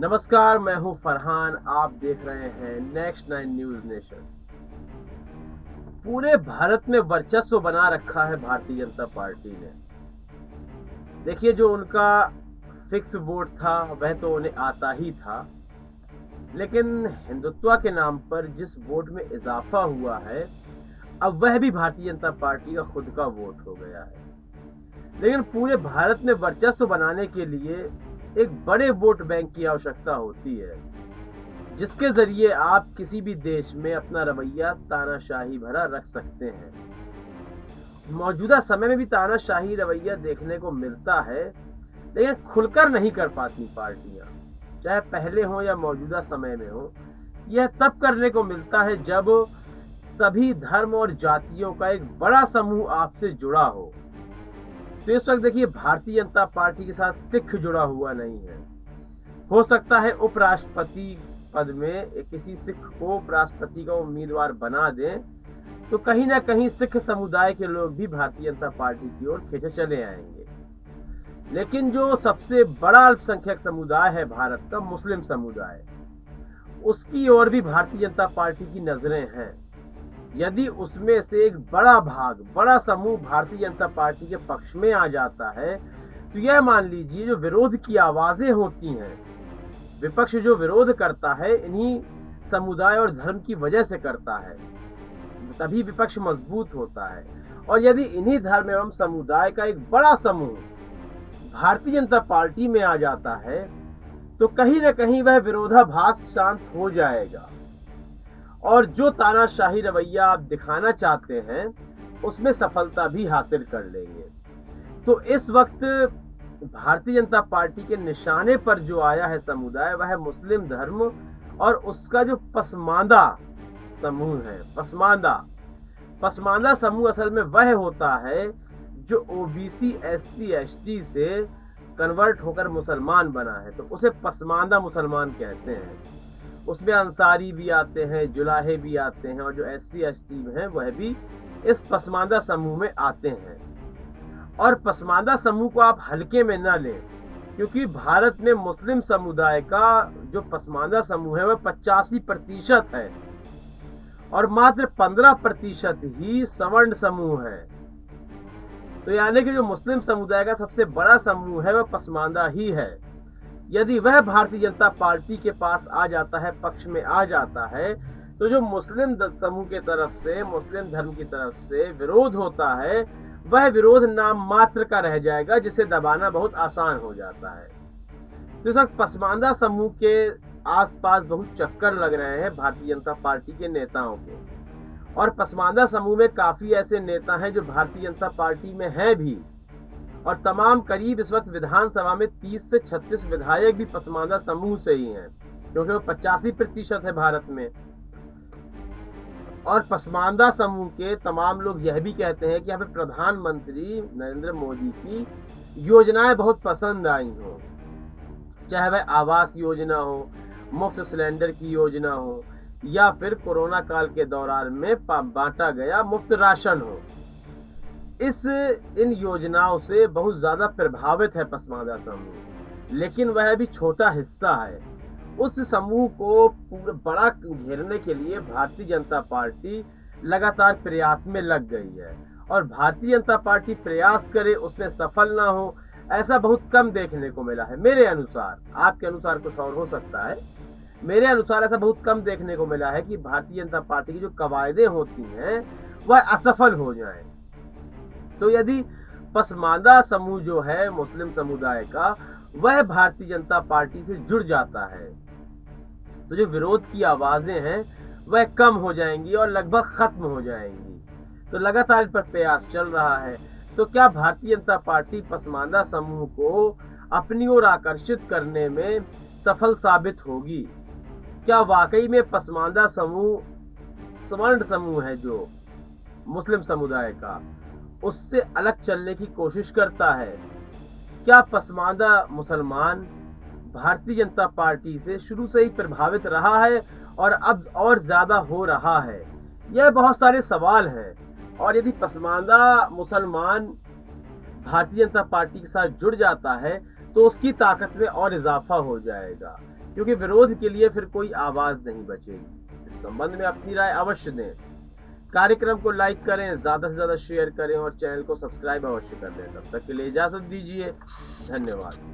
नमस्कार, मैं हूं फरहान। आप देख रहे हैं नेक्स्ट 9 न्यूज नेशन। पूरे भारत में वर्चस्व बना रखा है भारतीय जनता पार्टी ने। देखिए, जो उनका फिक्स वोट था वह तो उन्हें आता ही था, लेकिन हिंदुत्व के नाम पर जिस वोट में इजाफा हुआ है, अब वह भी भारतीय जनता पार्टी का खुद का वोट हो गया है। लेकिन पूरे भारत में वर्चस्व बनाने के लिए एक बड़े वोट बैंक की आवश्यकता होती है, जिसके जरिए आप किसी भी देश में अपना रवैया तानाशाही भरा रख सकते हैं। मौजूदा समय में भी तानाशाही रवैया देखने को मिलता है, लेकिन खुलकर नहीं कर पाती पार्टियां, चाहे पहले हो या मौजूदा समय में हो। यह तब करने को मिलता है जब सभी धर्म और जातियों का एक बड़ा समूह आपसे जुड़ा हो। तो इस वक्त देखिए, भारतीय जनता पार्टी के साथ सिख जुड़ा हुआ नहीं है। हो सकता है उपराष्ट्रपति पद में किसी सिख को उपराष्ट्रपति का उम्मीदवार बना दें, तो कहीं ना कहीं सिख समुदाय के लोग भी भारतीय जनता पार्टी की ओर खींचे चले आएंगे। लेकिन जो सबसे बड़ा अल्पसंख्यक समुदाय है भारत का, मुस्लिम समुदाय, उसकी ओर भी भारतीय जनता पार्टी की नजरें हैं। यदि उसमें से एक बड़ा भाग, बड़ा समूह भारतीय जनता पार्टी के पक्ष में आ जाता है, तो यह मान लीजिए, जो विरोध की आवाजें होती हैं, विपक्ष जो विरोध करता है, इन्हीं समुदाय और धर्म की वजह से करता है, तभी विपक्ष मजबूत होता है। और यदि इन्हीं धर्म एवं समुदाय का एक बड़ा समूह भारतीय जनता पार्टी में आ जाता है, तो कहीं ना कहीं वह विरोधाभास शांत हो जाएगा और जो तानाशाही रवैया आप दिखाना चाहते हैं, उसमें सफलता भी हासिल कर लेंगे। तो इस वक्त भारतीय जनता पार्टी के निशाने पर जो आया है समुदाय, वह है मुस्लिम धर्म और उसका जो पसमानदा समूह है। पसमानदा समूह असल में वह होता है जो ओबीसी, एससी, एसटी से कन्वर्ट होकर मुसलमान बना है, तो उसे पसमानदा मुसलमान कहते हैं। उसमें अंसारी भी आते हैं, जुलाहे भी आते हैं, और जो एससी एसटी हैं वह भी इस पसमानदा समूह में आते हैं। और पसमानदा समूह को आप हल्के में ना लें, क्योंकि भारत में मुस्लिम समुदाय का जो पसमानदा समूह है वह 85% है और मात्र 15% ही सवर्ण समूह है। तो यानी कि जो मुस्लिम समुदाय का सबसे बड़ा समूह है वह पसमानदा ही है। यदि वह भारतीय जनता पार्टी के पास आ जाता है, पक्ष में आ जाता है, तो जो मुस्लिम समूह के तरफ से, मुस्लिम धर्म की तरफ से विरोध होता है, वह विरोध नाम मात्र का रह जाएगा, जिसे दबाना बहुत आसान हो जाता है। तो इस वक्त पसमानदा समूह के आसपास बहुत चक्कर लग रहे हैं भारतीय जनता पार्टी के नेताओं के, और पसमानदा समूह में काफी ऐसे नेता हैं जो भारतीय जनता पार्टी में हैं भी, और तमाम करीब इस वक्त विधानसभा में 30 से 36 विधायक भी पसमानदा समूह से ही हैं, क्योंकि वो 85% है भारत में। और पसमानदा समूह के तमाम लोग यह भी कहते हैं कि हमें प्रधानमंत्री नरेंद्र मोदी की योजनाएं बहुत पसंद आई हो, चाहे वह आवास योजना हो, मुफ्त सिलेंडर की योजना हो, या फिर कोरोना काल के दौरान में बांटा गया मुफ्त राशन हो। इन योजनाओं से बहुत ज्यादा प्रभावित है पसमानदा समूह, लेकिन वह भी छोटा हिस्सा है। उस समूह को पूरा बड़ा घेरने के लिए भारतीय जनता पार्टी लगातार प्रयास में लग गई है, और भारतीय जनता पार्टी प्रयास करे, उसमें सफल ना हो, ऐसा बहुत कम देखने को मिला है मेरे अनुसार। आपके अनुसार कुछ और हो सकता है। मेरे अनुसार ऐसा बहुत कम देखने को मिला है कि भारतीय जनता पार्टी की जो कवायदें होती हैं वह असफल हो जाएं। तो यदि पसमानदा समूह जो है मुस्लिम समुदाय का, वह भारतीय जनता पार्टी से जुड़ जाता है, तो जो विरोध की आवाजें हैं वह कम हो जाएंगी और लगभग खत्म हो जाएंगी। तो लगातार इस पर प्रयास चल रहा है। तो क्या भारतीय जनता पार्टी पसमानदा समूह को अपनी ओर आकर्षित करने में सफल साबित होगी? क्या वाकई में पसमानदा समूह सवर्ण समूह है जो मुस्लिम समुदाय का, उससे अलग चलने की कोशिश करता है? क्या पसमानदा मुसलमान भारतीय जनता पार्टी से शुरू से ही प्रभावित रहा है और अब और ज्यादा हो रहा है? यह बहुत सारे सवाल हैं। और यदि पसमानदा मुसलमान भारतीय जनता पार्टी के साथ जुड़ जाता है, तो उसकी ताकत में और इजाफा हो जाएगा, क्योंकि विरोध के लिए फिर कोई आवाज नहीं बचेगी। इस संबंध में अपनी राय अवश्य दें। कार्यक्रम को लाइक करें, ज्यादा से ज्यादा शेयर करें और चैनल को सब्सक्राइब अवश्य कर लें। तब तक के लिए इजाजत दीजिए। धन्यवाद।